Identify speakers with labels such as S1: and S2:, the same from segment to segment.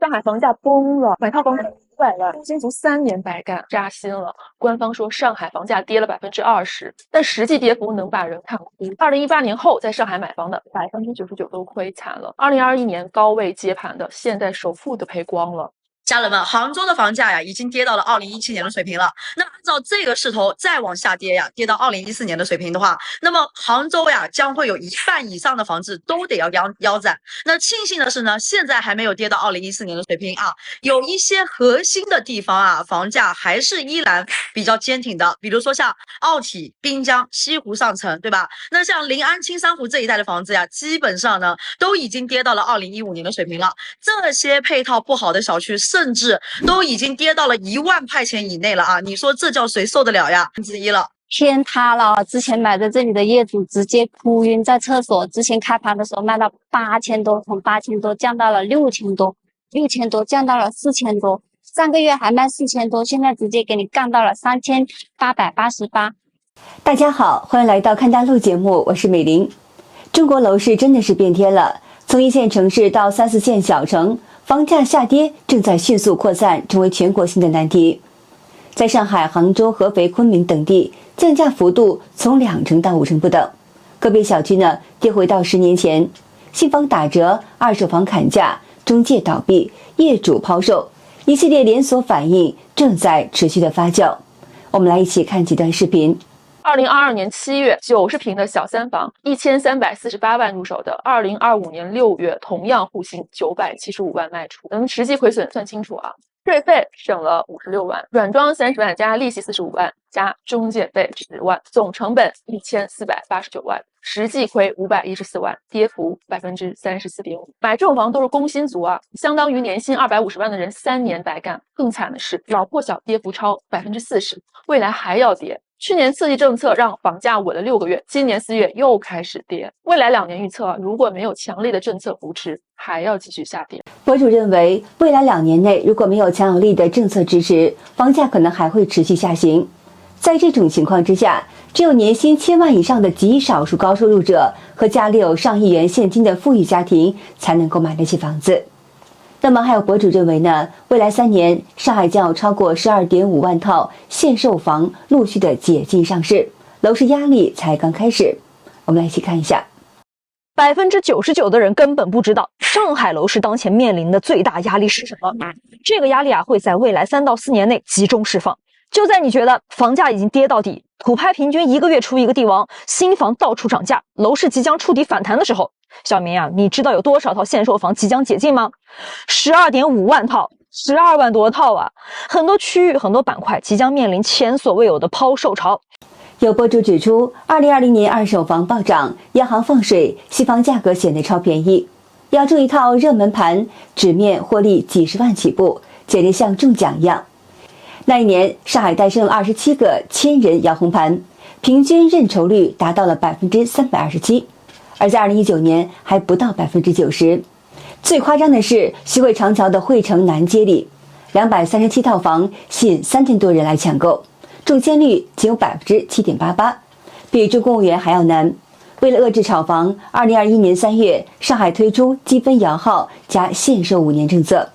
S1: 上海房价崩了，买套房500万，中金族3年白干，扎心了。官方说上海房价跌了20%，但实际跌幅能把人看哭。2018年后在上海买房的99%都亏惨了。2021年高位接盘的，现在首付都赔光了。
S2: 家人们，杭州的房价呀，已经跌到了2017年的水平了。那么按照这个势头再往下跌呀，跌到2014年的水平的话，那么杭州呀将会有1半以上的房子都得要腰斩。那庆幸的是呢，现在还没有跌到2014年的水平啊，有一些核心的地方啊，房价还是依然比较坚挺的，比如说像奥体、滨江、西湖上城，对吧？那像临安、青山湖这一带的房子呀，基本上呢都已经跌到了2015年的水平了。这些配套不好的小区，甚至都已经跌到了1万块钱以内了啊！你说这叫谁受得了呀？之一了。
S3: 天塌了！之前买在这里的业主直接哭晕在厕所。之前开盘的时候卖到8000多，从8000多降到了6000多，6000多降到了4000多，上个月还卖4000多，现在直接给你降到了3888。
S4: 大家好，欢迎来到看大陆节目，我是美玲。中国楼市真的是变天了，从1线城市到3、4线小城，房价下跌正在迅速扩散，成为全国性的难题。在上海、杭州、合肥、昆明等地，降价幅度从2成到5成不等。个别小区呢，跌回到10年前。新房打折，二手房砍价，中介倒闭，业主抛售，一系列连锁反应正在持续的发酵。我们来一起看几段视频。
S1: 2022年7月，90平的小三房1348万入手的，2025年6月同样户型975万卖出，咱们实际亏损算清楚啊。税费省了56万，软装30万加利息45万加中介费10万，总成本1489万，实际亏514万，跌幅34.5%。买这种房都是工薪族啊，相当于年薪250万的人3年白干。更惨的是，老破小跌幅超40%，未来还要跌。去年刺激政策让房价稳了6个月，今年4月又开始跌。未来2年预测，如果没有强力的政策扶持，还要继续下跌。
S4: 博主认为，未来2年内如果没有强有力的政策支持，房价可能还会持续下行。在这种情况之下，只有年薪1000万以上的极少数高收入者和家里有上亿元现金的富裕家庭才能够买得起房子。那么还有博主认为呢，未来3年上海将有超过12.5万套限售房陆续的解禁上市，楼市压力才刚开始。我们来一起看一下。
S5: 99%的人根本不知道上海楼市当前面临的最大压力是什么。这个压力啊，会在未来3到4年内集中释放。就在你觉得房价已经跌到底，土拍平均1个月出一个地王，新房到处涨价，楼市即将触底反弹的时候，小明啊，你知道有多少套限售房即将解禁吗？12.5万套，12万多套啊！很多区域、很多板块即将面临前所未有的抛售潮。
S4: 有博主指出，2020年二手房暴涨，央行放水，新房价格显得超便宜。要中一套热门盘，纸面获利几十万起步，简直像中奖一样。那一年，上海诞生了27个千人摇红盘，平均认筹率达到了327%，而在2019年还不到90%。最夸张的是，徐汇长桥的汇城南街里，237套房吸引3000多人来抢购，中签率仅有7.88%，比中公务员还要难。为了遏制炒房，2021年3月，上海推出积分摇号加限售5年政策，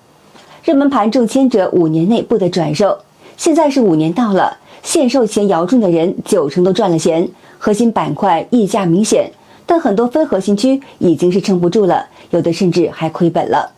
S4: 热门盘中签者5年内不得转售。现在是5年到了，限售前摇中的人9成都赚了钱，核心板块溢价明显，但很多非核心区已经是撑不住了，有的甚至还亏本了。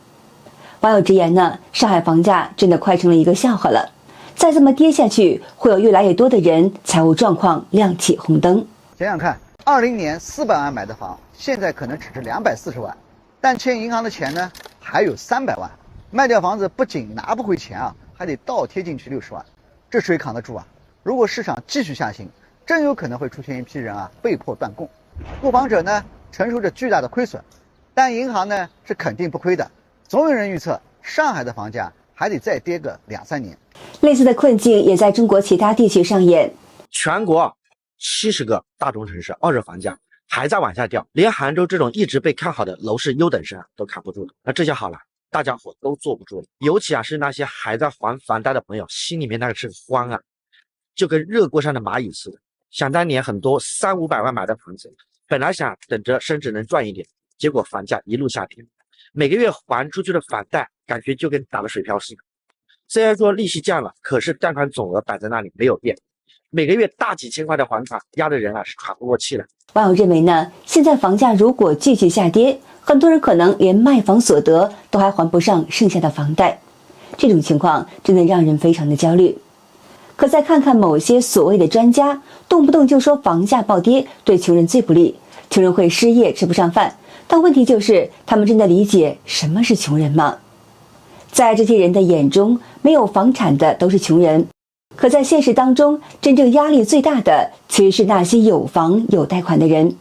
S4: 网友直言呢，上海房价真的快成了一个笑话了，再这么跌下去，会有越来越多的人财务状况亮起红灯。
S6: 想想看，20年400万买的房，现在可能只值240万，但欠银行的钱呢还有300万，卖掉房子不仅拿不回钱啊，还得倒贴进去60万，这谁扛得住啊？如果市场继续下行，真有可能会出现一批人啊被迫断供，购房者呢承受着巨大的亏损，但银行呢是肯定不亏的。总有人预测上海的房价还得再跌个2、3年。
S4: 类似的困境也在中国其他地区上演。
S7: 全国70个大中城市二手房价还在往下掉，连杭州这种一直被看好的楼市优等生都扛不住了。那这下好了，大家伙都坐不住了，尤其是那些还在还房贷的朋友，心里面那个是慌啊，就跟热锅上的蚂蚁似的。想当年很多3、500万买的房子，本来想等着升值能赚一点，结果房价一路下跌，每个月还出去的房贷感觉就跟打了水漂似的。虽然说利息降了，可是贷款总额摆在那里没有变，每个月大几千块的还款，压的人是喘不过气来。
S4: 网友认为呢，现在房价如果继续下跌，很多人可能连卖房所得都还还不上剩下的房贷，这种情况真的让人非常的焦虑。可再看看某些所谓的专家，动不动就说房价暴跌对穷人最不利，穷人会失业吃不上饭，但问题就是他们真的理解什么是穷人吗？在这些人的眼中，没有房产的都是穷人，可在现实当中，真正压力最大的其实是那些有房有贷款的人，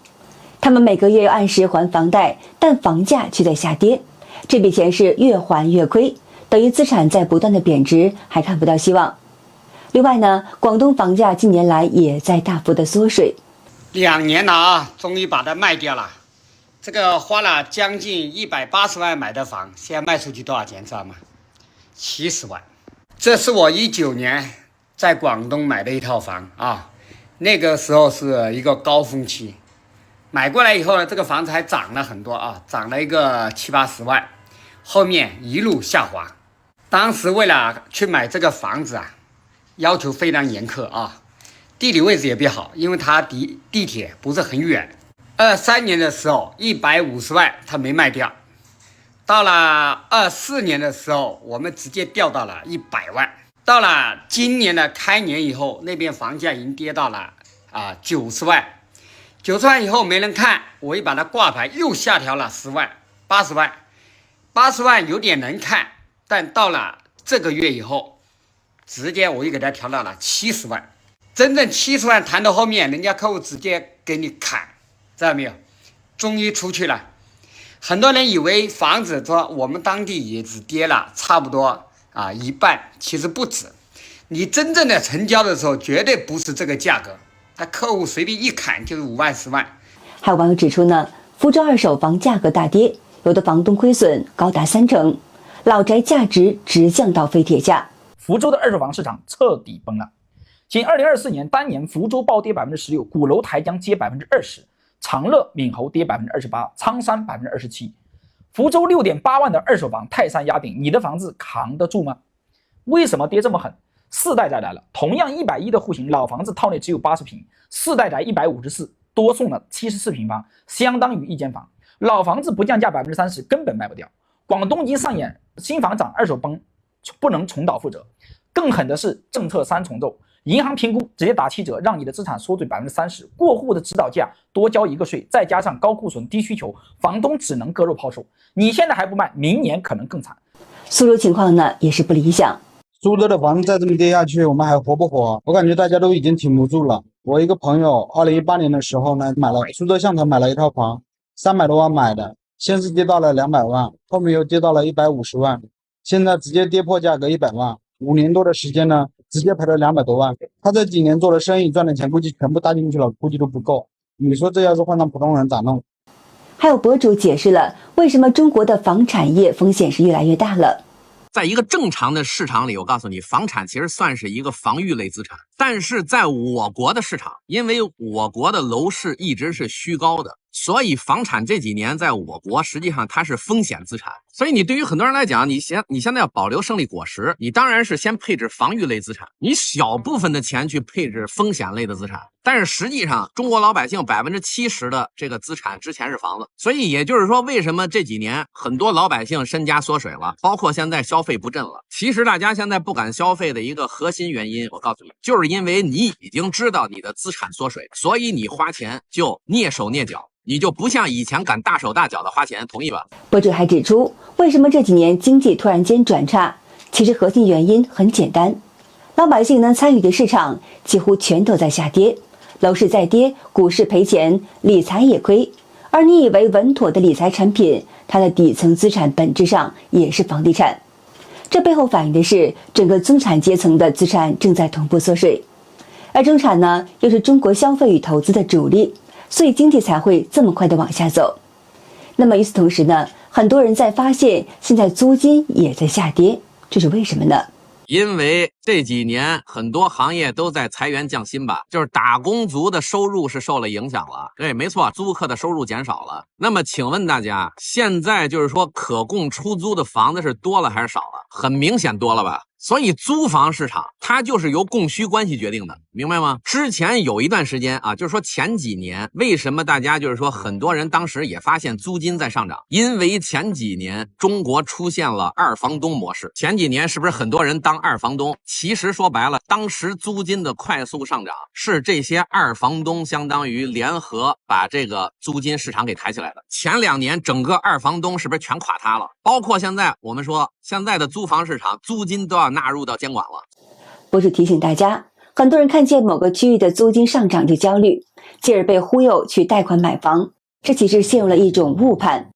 S4: 他们每个月要按时还房贷，但房价却在下跌，这笔钱是越还越亏，等于资产在不断的贬值，还看不到希望。另外呢，广东房价近年来也在大幅的缩水
S8: ，2年了啊，终于把它卖掉了。这个花了将近180万买的房，现在卖出去多少钱知道吗？70万。这是我19年在广东买的一套房啊，那个时候是一个高峰期，买过来以后呢，这个房子还涨了很多啊，涨了一个70、80万，后面一路下滑。当时为了去买这个房子啊，要求非常严苛啊，地理位置也比较好，因为它离地铁不是很远。23年的时候150万它没卖掉，到了24年的时候我们直接掉到了100万，到了今年的开年以后，那边房价已经跌到了90万，90万以后没人看，我一把它挂牌又下调了10万，80万，80万有点能看，但到了这个月以后，直接我又给它调到了70万，真正70万谈到后面，人家客户直接给你砍，知道没有？终于出去了。很多人以为房子说我们当地也只跌了差不多一半，其实不止。你真正的成交的时候，绝对不是这个价格，他客户随便一砍就是5万10万。
S4: 还有网友指出呢，福州二手房价格大跌，有的房东亏损高达30%，老宅价值直降到非铁价。
S9: 福州的二手房市场彻底崩了。仅2024年单年，福州暴跌16%，鼓楼、台江跌20%，长乐、闽侯跌28%，苍山27%。福州6.8万的二手房泰山压顶，你的房子扛得住吗？为什么跌这么狠？4代宅来了，同样110的户型，老房子套内只有80平，4代宅154，多送了74平方，相当于1间房。老房子不降价30%，根本卖不掉。广东已经上演新房涨二手崩，不能重蹈覆辙。更狠的是政策3重奏，银行评估直接打7折，让你的资产缩水30%，过户的指导价多交1个税，再加上高库存低需求，房东只能割肉抛售。你现在还不卖，明年可能更惨。
S4: 苏州情况呢也是不理想，
S10: 苏州的房子再这么跌下去，我们还活不活？我感觉大家都已经挺不住了。我一个朋友2018年的时候呢，买了苏州象城买了一套房，300多万买的，先是跌到了200万，后面又跌到了150万，现在直接跌破价格100万。5年多的时间呢，直接赔了200多万。他这几年做的生意赚的钱估计全部搭进去了，估计都不够。你说这要是换成普通人咋弄？
S4: 还有博主解释了为什么中国的房产业风险是越来越大了。
S11: 在一个正常的市场里，我告诉你，房产其实算是一个防御类资产。但是在我国的市场，因为我国的楼市一直是虚高的，所以房产这几年在我国实际上它是风险资产。所以你对于很多人来讲，你现在要保留胜利果实，你当然是先配置防御类资产，你小部分的钱去配置风险类的资产。但是实际上，中国老百姓70%的这个资产之前是房子，所以也就是说，为什么这几年很多老百姓身家缩水了，包括现在消费不振了。其实大家现在不敢消费的一个核心原因，我告诉你，就是因为你已经知道你的资产缩水，所以你花钱就蹑手蹑脚，你就不像以前敢大手大脚的花钱，同意吧？
S4: 博主还指出，为什么这几年经济突然间转差？其实核心原因很简单，老百姓能参与的市场几乎全都在下跌，楼市再跌，股市赔钱，理财也亏。而你以为稳妥的理财产品，它的底层资产本质上也是房地产。这背后反映的是整个中产阶层的资产正在同步缩水，而中产呢，又是中国消费与投资的主力，所以经济才会这么快的往下走。那么与此同时呢，很多人在发现现在租金也在下跌，这是为什么呢？
S11: 因为这几年很多行业都在裁员降薪吧，就是打工族的收入是受了影响了。对，没错，租客的收入减少了。那么请问大家，现在就是说可供出租的房子是多了还是少了？很明显多了吧？所以租房市场它就是由供需关系决定的，明白吗？之前有一段时间啊，就是说前几年为什么大家就是说很多人当时也发现租金在上涨，因为前几年中国出现了二房东模式。前几年是不是很多人当二房东？其实说白了，当时租金的快速上涨是这些二房东相当于联合把这个租金市场给抬起来的。前2年整个二房东是不是全垮塌了？包括现在我们说现在的租房市场租金都要纳入到监管了。
S4: 博主提醒大家，很多人看见某个区域的租金上涨就焦虑，继而被忽悠去贷款买房，这其实陷入了一种误判。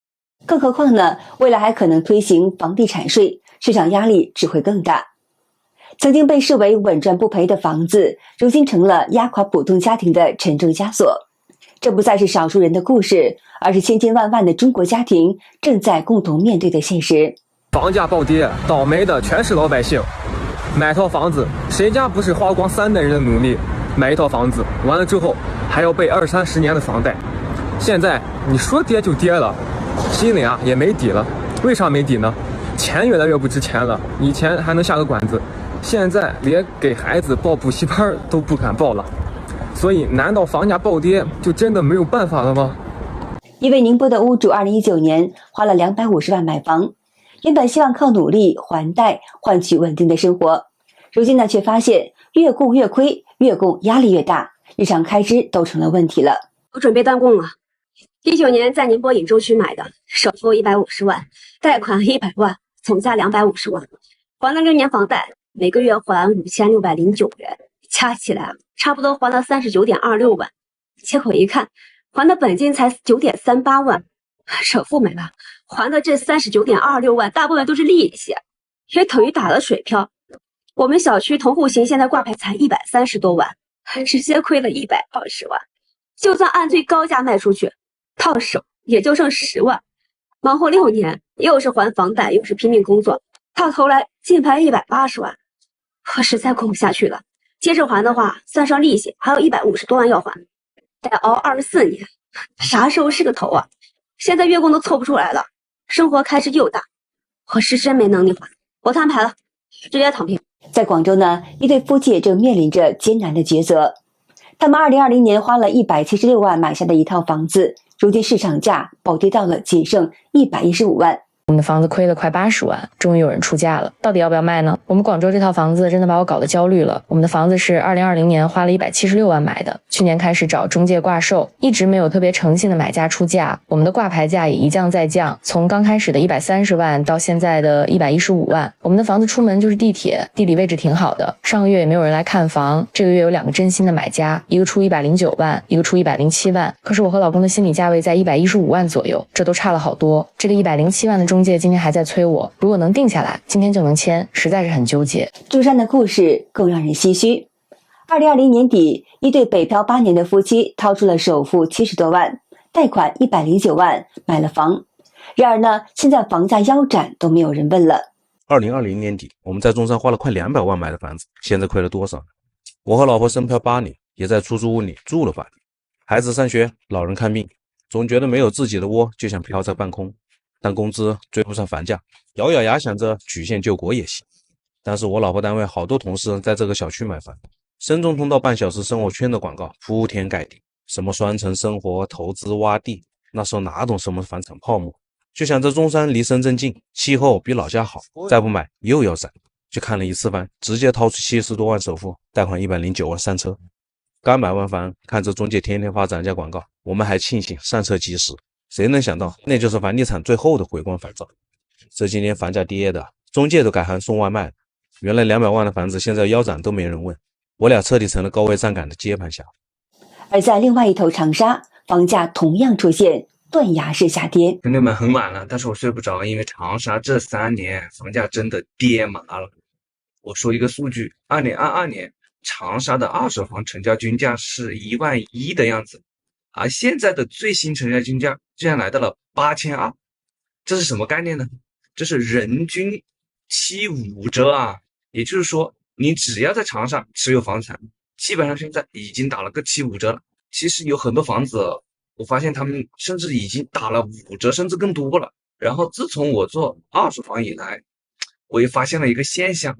S4: 更何况呢，未来还可能推行房地产税，市场压力只会更大。曾经被视为稳赚不赔的房子，如今成了压垮普通家庭的沉重枷锁。这不再是少数人的故事，而是千千万万的中国家庭正在共同面对的现实。
S12: 房价暴跌，倒霉的全是老百姓。买套房子，谁家不是花光3代人的努力买一套房子，完了之后还要背20-30年的房贷。现在你说跌就跌了，心里也没底了。为啥没底呢？钱越来越不值钱了。以前还能下个馆子，现在连给孩子报补习班都不敢报了。所以难道房价暴跌就真的没有办法了吗？
S4: 一位宁波的屋主2019年花了250万买房，原本希望靠努力还贷换取稳定的生活，如今呢却发现越供越亏，越供压力越大，日常开支都成了问题了。
S13: 我准备断供了。19年在宁波颍州区买的，首付150万，贷款100万，总价250万，还了6年房贷，每个月还5609元，加起来差不多还了39.26万。结果一看，还的本金才9.38万，首付没了，还的这39.26万大部分都是利息，也等于打了水漂。我们小区同户型现在挂牌才130多万，直接亏了120万。就算按最高价卖出去，到手也就剩10万。往后6年，又是还房贷，又是拼命工作，到头来净赔180万。我实在过不下去了，接着还的话，算上利息，还有150多万要还，得熬24年，啥时候是个头啊？现在月供都凑不出来了，生活开支又大，我是真没能力还，我摊牌了，直接躺平。
S4: 在广州呢，一对夫妻也正面临着艰难的抉择。他们2020年花了176万买下的一套房子，如今市场价暴跌到了仅剩115万。
S14: 我们的房子亏了快80万，终于有人出价了，到底要不要卖呢？我们广州这套房子真的把我搞得焦虑了。我们的房子是2020年花了176万买的，去年开始找中介挂售，一直没有特别诚信的买家出价，我们的挂牌价也一降再降，从刚开始的130万到现在的115万。我们的房子出门就是地铁，地理位置挺好的，上个月也没有人来看房，这个月有2个真心的买家，一个出109万，一个出107万，可是我和老公的心理价位在115万左右，这都差了好多。这个107万的中介今天还在催我，如果能定下来，今天就能签，实在是很纠结。
S4: 朱珊的故事更让人唏嘘。2020年底，一对北漂8年的夫妻掏出了首付70多万，贷款109万买了房。然而呢，现在房价腰斩都没有人问了。
S15: 2020年底，我们在中山花了快200万买的房子，现在亏了多少？我和老婆深漂8年，也在出租屋里住了8年，孩子上学，老人看病，总觉得没有自己的窝就像飘在半空。但工资追不上房价，咬咬牙想着曲线救国也行。但是我老婆单位好多同事在这个小区买房，深中通道半小时生活圈的广告铺天盖地，什么双层生活、投资洼地，那时候哪懂什么房产泡沫，就想着中山离深圳近，气候比老家好，再不买又要涨。去看了一次房，直接掏出70多万首付，贷款109万上车。刚买完房，看着中介天天发涨价广告，我们还庆幸上车及时。谁能想到，那就是房地产最后的回光返照。这几年房价跌的，中介都改行送外卖了。原来200万的房子，现在腰斩都没人问。我俩彻底成了高位站岗的接盘侠。
S4: 而在另外一头长沙，房价同样出现断崖式下跌。
S16: 兄弟们，很晚了，但是我睡不着，因为长沙这3年房价真的跌麻了。我说一个数据，2022年长沙的二手房成交均价是11000的样子。而现在的最新成交均价居然来到了8200，这是什么概念呢？这是人均75折啊！也就是说，你只要在长沙持有房产，基本上现在已经打了个7、5折了。其实有很多房子，我发现他们甚至已经打了5折，甚至更多了。然后自从我做二手房以来，我也发现了一个现象，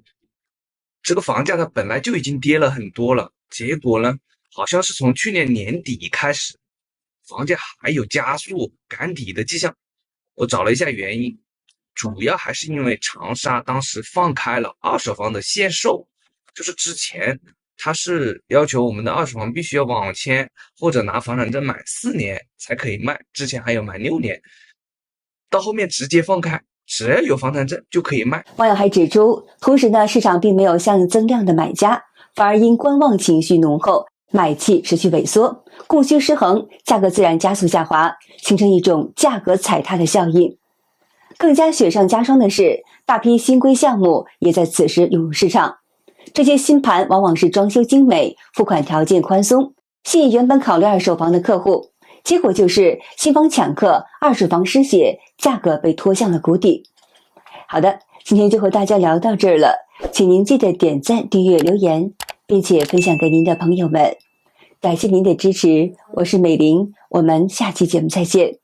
S16: 这个房价它本来就已经跌了很多了，结果呢，好像是从去年年底开始，房价还有加速赶底的迹象。我找了一下原因，主要还是因为长沙当时放开了二手房的限售，就是之前它是要求我们的二手房必须要网签或者拿房产证买4年才可以卖，之前还有买6年，到后面直接放开，只要有房产证就可以卖。
S4: 网友还指出，同时呢，市场并没有相应增量的买家，反而因观望情绪浓厚，买气持续萎缩，供需失衡，价格自然加速下滑，形成一种价格踩踏的效应。更加雪上加霜的是，大批新规项目也在此时涌入市场。这些新盘往往是装修精美，付款条件宽松，吸引原本考虑二手房的客户，结果就是新房抢客，二手房失血，价格被拖向了谷底。好的，今天就和大家聊到这儿了，请您记得点赞、订阅、留言，并且分享给您的朋友们。感谢您的支持，我是美玲，我们下期节目再见。